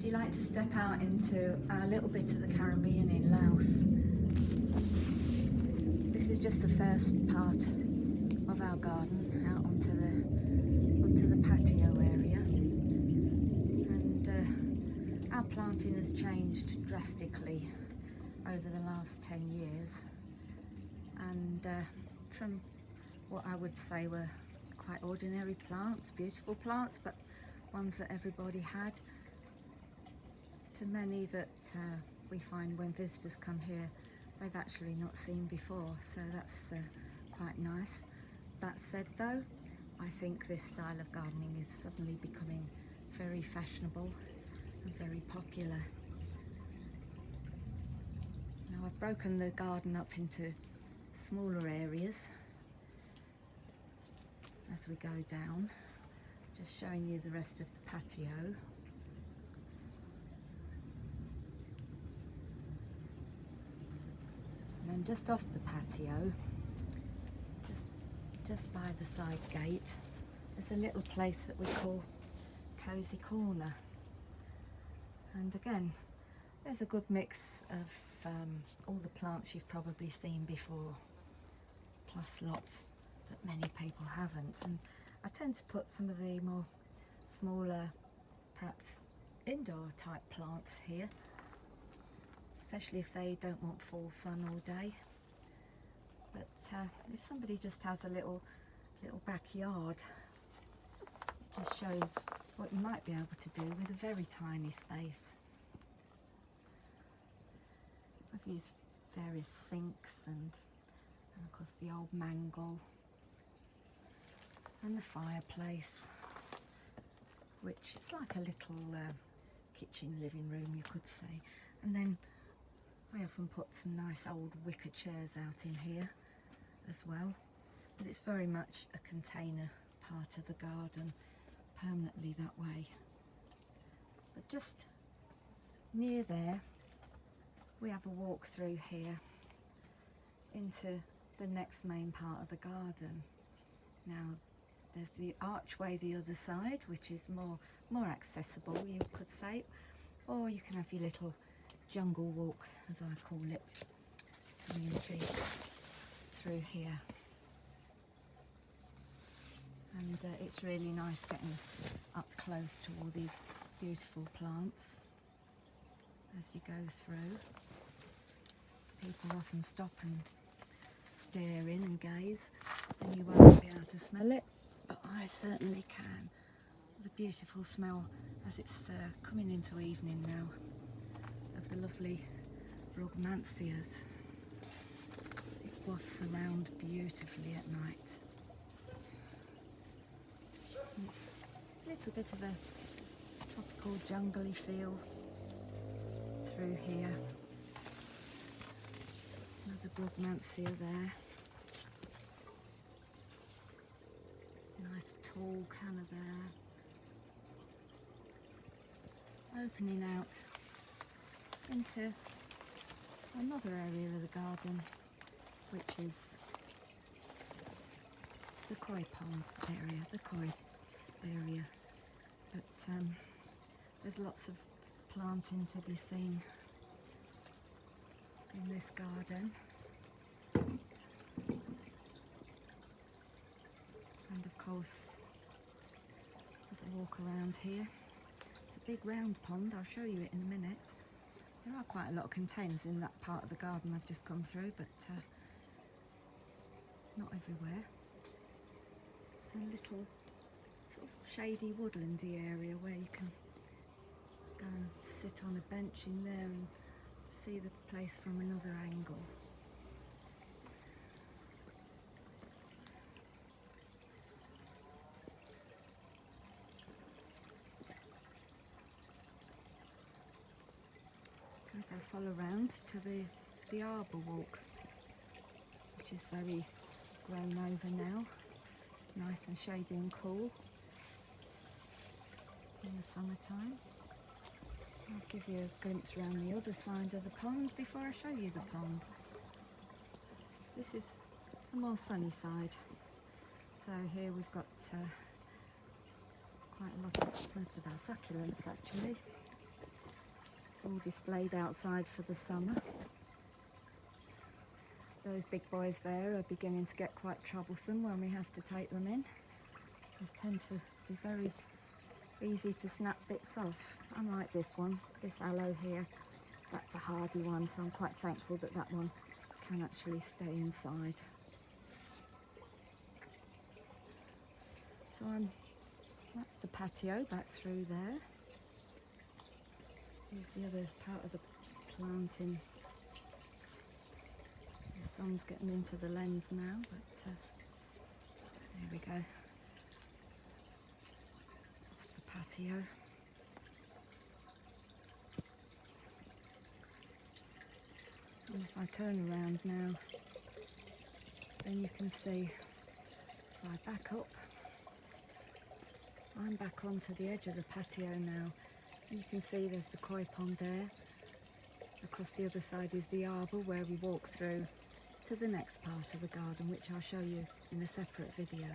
you like to step out into a little bit of the Caribbean in Louth? This is just the first part of our garden out onto the patio area, and our planting has changed drastically over the last 10 years, and from what I would say were quite ordinary plants, beautiful plants, but ones that everybody had, to many that we find when visitors come here they've actually not seen before, so that's quite nice. That said though, I think this style of gardening is suddenly becoming very fashionable and very popular. Now I've broken the garden up into smaller areas as we go down, just showing you the rest of the patio. And then just off the patio, just by the side gate, there's a little place that we call Cozy Corner. And again, there's a good mix of all the plants you've probably seen before, plus lots that many people haven't. And I tend to put some of the more smaller, perhaps indoor type plants here, especially if they don't want full sun all day. But if somebody just has a little backyard, it just shows what you might be able to do with a very tiny space. I've used various sinks and of course the old mangle and the fireplace, which is like a little kitchen living room, you could say. And then I often put some nice old wicker chairs out in here as well, but it's very much a container part of the garden, permanently that way. But just near there we have a walk through here into the next main part of the garden. Now there's the archway the other side, which is more accessible, you could say, or you can have your little jungle walk, as I call it, tongue in cheek, through here. And it's really nice getting up close to all these beautiful plants as you go through. People often stop and stare in and gaze, and you won't be able to smell it, but I certainly can. The beautiful smell as it's coming into evening now of the lovely brugmansias. It wafts around beautifully at night. And it's a little bit of a tropical jungly feel through here. Another brugmansia there. Nice tall canna there. Opening out into another area of the garden, which is the koi pond area, but there's lots of planting to be seen in this garden. And of course, as I walk around here, it's a big round pond. I'll show you it in a minute. There are quite a lot of containers in that part of the garden I've just come through, but not everywhere. It's a little sort of shady woodlandy area where you can go and sit on a bench in there and see the place from another angle. So as I follow round to the arbour walk, which is very grown over now, nice and shady and cool in the summertime. I'll give you a glimpse around the other side of the pond before I show you the pond. This is the more sunny side. So here we've got quite a lot of, most of our succulents actually. all displayed outside for the summer. Those big boys there are beginning to get quite troublesome when we have to take them in. They tend to be very easy to snap bits off. Unlike this one, this aloe here, that's a hardy one, so I'm quite thankful that that one can actually stay inside. So that's the patio back through there. Here's the other part of the planting. The sun's getting into the lens now, but there we go. Off the patio. And if I turn around now, then you can see, if I back up, I'm back onto the edge of the patio now. You can see there's the koi pond there. Across the other side is the arbour where we walk through to the next part of the garden, which I'll show you in a separate video.